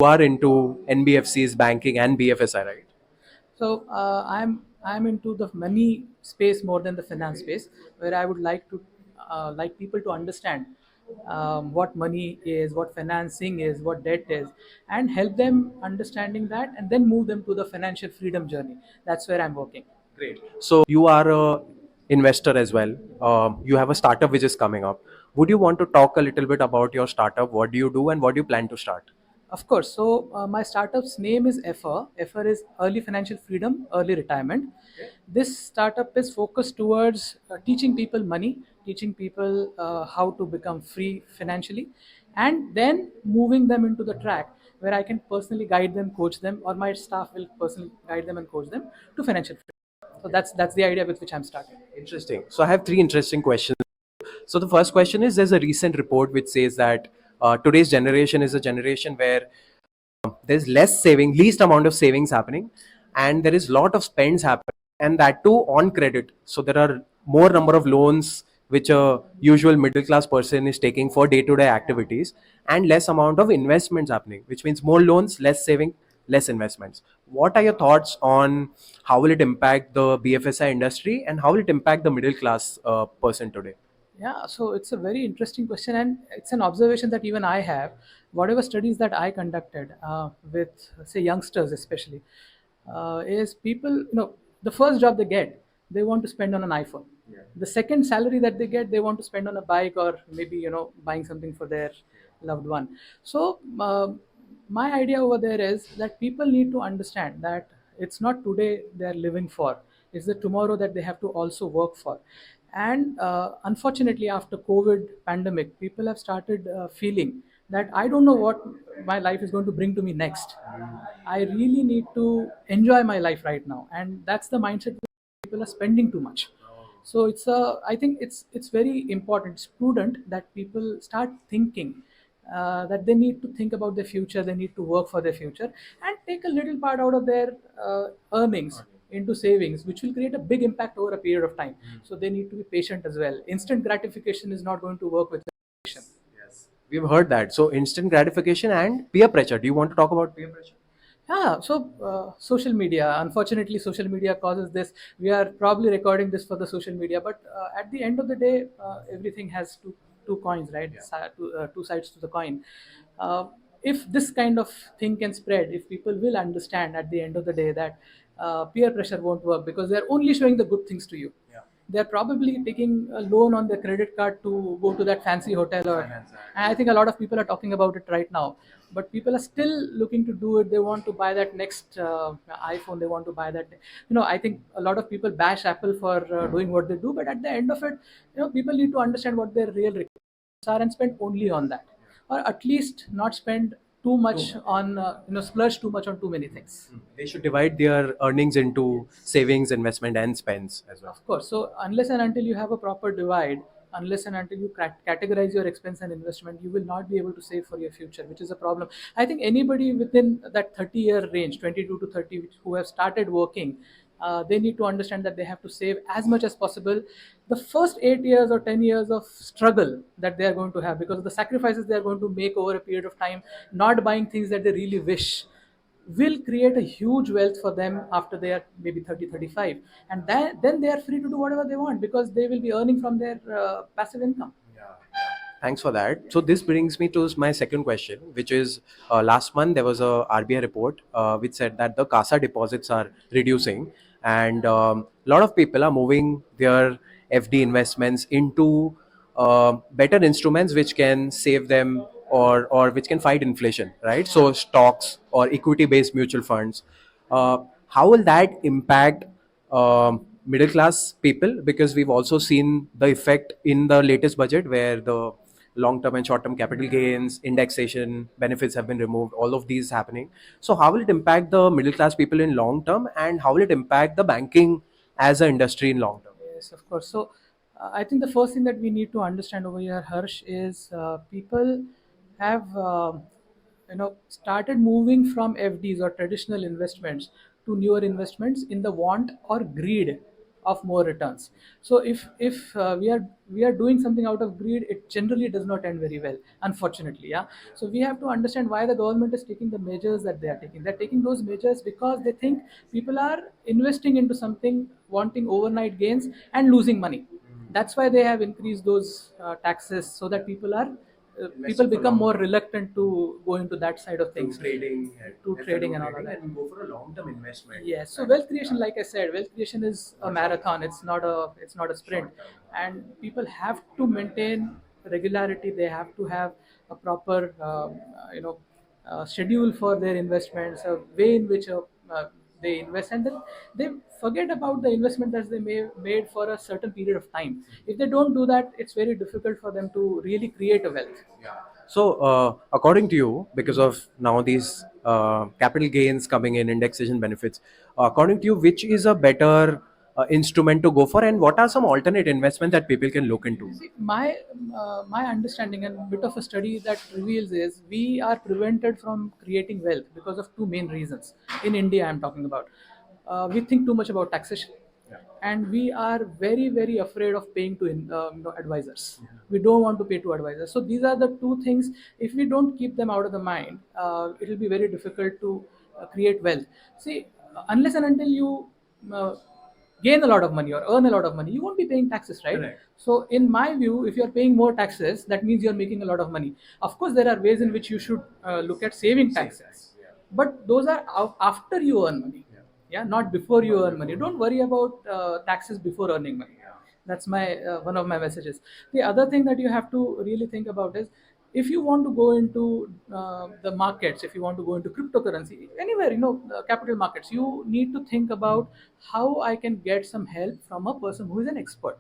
You are into NBFCs, banking, and BFSI, right? So I'm into the money space more than the finance space, where I would like to like people to understand what money is, what financing is, what debt is, and help them understanding that, and then move them to the financial freedom journey. That's where I'm working. Great. So you are a investor as well. You have a startup which is coming up. Would you want to talk a little bit about your startup? What do you do, and what do you plan to start? Of course. So my startup's name is EFFER. EFFER is Early Financial Freedom, Early Retirement. This startup is focused towards teaching people money, teaching people how to become free financially, and then moving them into the track where I can personally guide them, coach them, or my staff will personally guide them and coach them to financial freedom. So that's the idea with which I'm starting. Interesting. So I have three interesting questions. So the first question is: there's a recent report which says that today's generation is a generation where there's less saving, least amount of savings happening, and there is lot of spends happening, and that too on credit. So there are more number of loans which a usual middle class person is taking for day to day activities, and less amount of investments happening, which means more loans, less saving, less investments. What are your thoughts on how will it impact the BFSI industry, and how will it impact the middle class person today? Yeah, so it's a very interesting question, and it's an observation that even I have. Whatever studies that I conducted with, say, youngsters especially, is people, the first job they get, they want to spend on an iPhone. The second salary that they get, they want to spend on a bike, or maybe, buying something for their loved one. So, my idea over there is that people need to understand that it's not today they're living for, it's the tomorrow that they have to also work for. And unfortunately, after COVID pandemic, people have started feeling that I don't know what my life is going to bring to me next. I really need to enjoy my life right now, and that's the mindset. People are spending too much. So I think it's very important, it's prudent that people start thinking that they need to think about their future, they need to work for their future, and take a little part out of their earnings into savings, which will create a big impact over a period of time. So they need to be patient as well. Instant gratification is not going to work with patient. We've heard that. So instant gratification and peer pressure. Do you want to talk about peer pressure? Yeah, so social media, unfortunately, social media causes this. We are probably recording this for the social media, but at the end of the day, everything has two coins, right? Two sides to the coin. Uh, if this kind of thing can spread, if people will understand at the end of the day that peer pressure won't work because they're only showing the good things to you. They're probably taking a loan on their credit card to go to that fancy hotel, or and I think a lot of people are talking about it right now. But people are still looking to do it. They want to buy that next iPhone. They want to buy that. I think a lot of people bash Apple for doing what they do, but at the end of it, people need to understand what their real requirements are and spend only on that, or at least not spend too much on splurge too much on too many things. They should divide their earnings into savings, investment, and spends as well. Of course. So unless and until you have a proper divide, unless and until you categorize your expense and investment, you will not be able to save for your future, which is a problem. I think anybody within that 30-year range, 22 to 30, who have started working, they need to understand that they have to save as much as possible. The first 8 years or 10 years of struggle that they are going to have, because of the sacrifices they are going to make over a period of time, not buying things that they really wish, will create a huge wealth for them after they are maybe 30, 35, and then they are free to do whatever they want because they will be earning from their passive income. Thanks for that. So this brings me to my second question, which is last month there was a RBI report which said that the CASA deposits are reducing, and a lot of people are moving their FD investments into better instruments which can save them, or which can fight inflation, right? So stocks or equity based mutual funds. How will that impact middle class people? Because we've also seen the effect in the latest budget where the long term and short term capital gains, indexation benefits have been removed, all of these happening. So how will it impact the middle class people in long term, and how will it impact the banking as an industry in long term? Yes, of course. So, I think the first thing that we need to understand over here, Harsh, is people have started moving from FDs or traditional investments to newer investments in the want or greed of more returns. So if we are doing something out of greed, it generally does not end very well, unfortunately. Yeah. So we have to understand why the government is taking the measures that they are taking. They're taking those measures because they think people are investing into something, wanting overnight gains and losing money. That's why they have increased those taxes, so that people Investing for become long more term. reluctant to go into that side of To things, trading and to F&O trading and all of trading that. and go for a long-term investment. Yes. So And wealth creation, yeah, like I said, wealth creation is a not short term. marathon. It's not a sprint, Short term. and people have to maintain regularity. They have to have a proper, schedule for their investments, a way in which they invest, and then they forget about the investment that they may made for a certain period of time. If they don't do that, it's very difficult for them to really create a wealth. Yeah. So, according to you, because of now these capital gains coming in, indexation benefits, according to you, which is a better instrument to go for, and what are some alternate investments that people can look into? See, my understanding and bit of a study that reveals is we are prevented from creating wealth because of two main reasons. In India, I'm talking about. We think too much about taxation, and we are very afraid of paying to advisors. We don't want to pay to advisors. So these are the two things. If we don't keep them out of the mind, it will be very difficult to create wealth. See, unless and until you uh, gain a lot of money or earn a lot of money, you won't be paying taxes, right? Correct. So, in my view, if you're paying more taxes, that means you're making a lot of money. Of course, there are ways in which you should look at saving Same taxes, tax. Yeah. but those are after you earn money. Yeah. Yeah, not before you Not earn money. before. Don't worry about taxes before earning money. Yeah. That's my one of my messages. The other thing that you have to really think about is, if you want to go into the markets, if you want to go into cryptocurrency, anywhere, capital markets, you need to think about how I can get some help from a person who is an expert.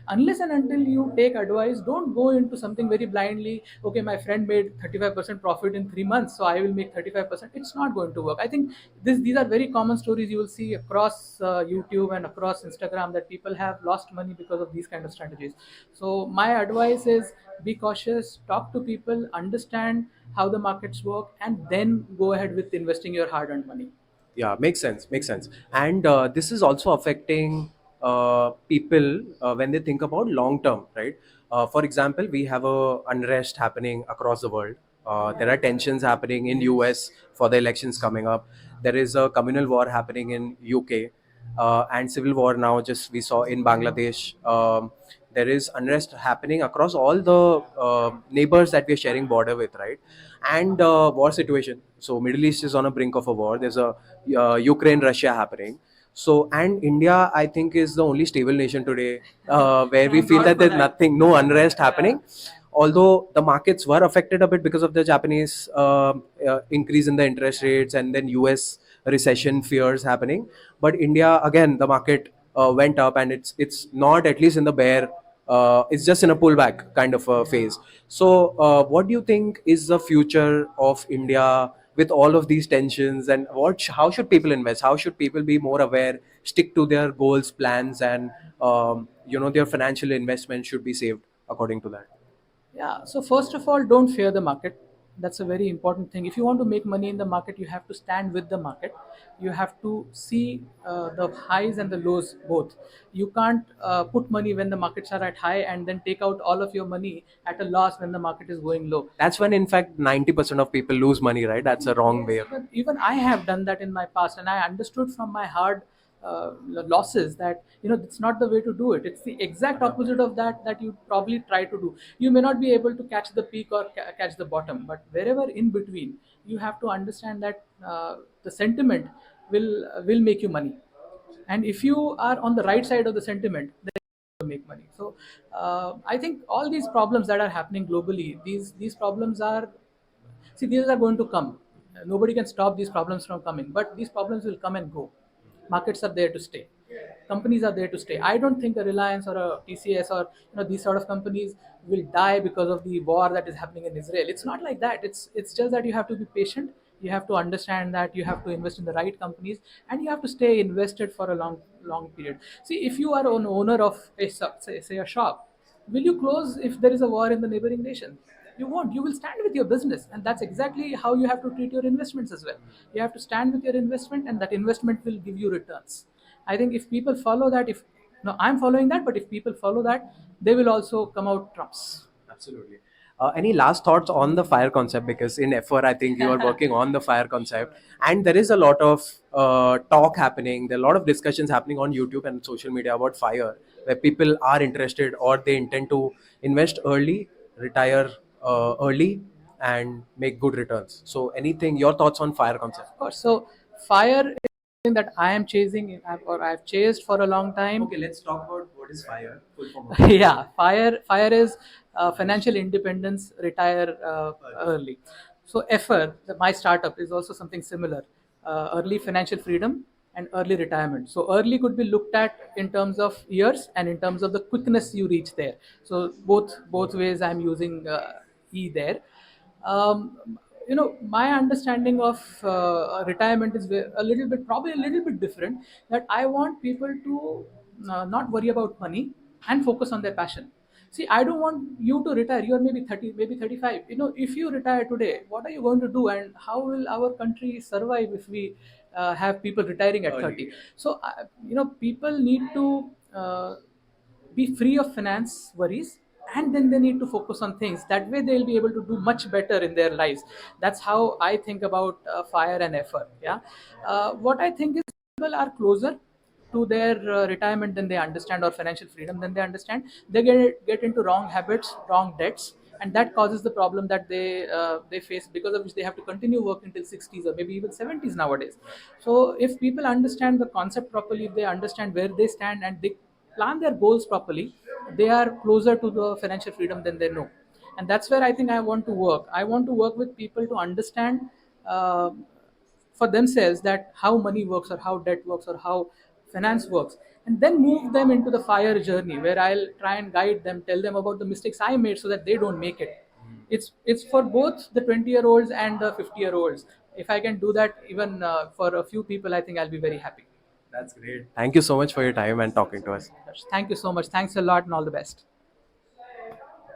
Unless and until you take advice, don't go into something very blindly. Okay, my friend made 35% profit in 3 months, so I will make 35%. It's not going to work. I think these are very common stories you will see across YouTube and across Instagram, that people have lost money because of these kind of strategies. So my advice is, be cautious, talk to people, understand how the markets work, and then go ahead with investing your hard earned money. Yeah, makes sense, makes sense. And this is also affecting people when they think about long term, right? For example, we have a unrest happening across the world. There are tensions happening in US for the elections coming up. There is a communal war happening in UK, and civil war now, just we saw in Bangladesh. There is unrest happening across all the neighbors that we're sharing border with, right? And war situation. So Middle East is on a brink of a war. There's a Ukraine Russia happening. So, and India, I think, is the only stable nation today where we Thank feel God that for there's that. nothing, no unrest Yeah. happening. Although the markets were affected a bit because of the Japanese increase in the interest rates, and then US recession fears happening, but India, again, the market went up, and it's not, at least in the bear, it's just in a pullback kind of a phase. So, what do you think is the future of India with all of these tensions, and how should people invest? How should people be more aware, stick to their goals, plans, and their financial investment should be saved according to that? Yeah. So first of all, don't fear the market. That's a very important thing. If you want to make money in the market, you have to stand with the market. You have to see the highs and the lows both. You can't put money when the markets are at high and then take out all of your money at a loss when the market is going low. That's when, in fact, 90% of people lose money, right? That's a wrong Yes, way. even I have done that in my past, and I understood from my hard losses that it's not the way to do it. It's the exact opposite of that you probably try to do. You may not be able to catch the peak or catch the bottom, but wherever in between, you have to understand that the sentiment will make you money, and if you are on the right side of the sentiment, then you make money. So I think all these problems that are happening globally, these problems are, see, these are going to come. Nobody can stop these problems from coming, but these problems will come and go. Markets are there to stay. Companies are there to stay. I don't think a Reliance or a TCS or these sort of companies will die because of the war that is happening in Israel. It's not like that. It's just that you have to be patient. You have to understand that you have to invest in the right companies, and you have to stay invested for a long period. See, if you are an owner of say a shop, will you close if there is a war in the neighboring nation? You won't. You will stand with your business, and that's exactly how you have to treat your investments as well. You have to stand with your investment, and that investment will give you returns. I think if people follow that, if No, I'm following that, but if people follow that, they will also come out trumps. Absolutely. Any last thoughts on the fire concept? Because in F4, I think you are working on the fire concept, and there is a lot of talk happening. There are a lot of discussions happening on YouTube and social media about fire, where people are interested or they intend to invest early, retire early, and make good returns. So, anything, your thoughts on fire concept? Of course. So fire is something that I am chasing or I've chased for a long time. Okay, let's talk about what is fire. Full form of fire. Yeah, fire is financial independence, retire early. So FR, my startup, is also something similar, early financial freedom and early retirement. So early could be looked at in terms of years and in terms of the quickness you reach there. So both ways I'm using E there. My understanding of retirement is a little bit, probably a little bit different. That I want people to not worry about money and focus on their passion. See, I don't want you to retire. You are maybe 30, maybe 35. If you retire today, what are you going to do, and how will our country survive if we have people retiring at 30? So, people need to be free of finance worries, and then they need to focus on things. That way they'll be able to do much better in their lives. That's how I think about fire and effort. Yeah. What I think is people are closer to their retirement than they understand, or financial freedom than they understand. They get into wrong habits, wrong debts, and that causes the problem that they face, because of which they have to continue working till 60s or maybe even 70s nowadays. So if people understand the concept properly, if they understand where they stand and they plan their goals properly, they are closer to the financial freedom than they know. And that's where I think I want to work. I want to work with people to understand uh, for themselves that how money works, or how debt works, or how finance works, and then move them into the fire journey, where I'll try and guide them, tell them about the mistakes I made so that they don't make it. It's for both the 20-year-olds and the 50-year-olds. If I can do that even for a few people, I think I'll be very happy. That's great. Thank you so much for your time and talking to us. Thank you so much. Thanks a lot, and all the best.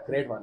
Great one.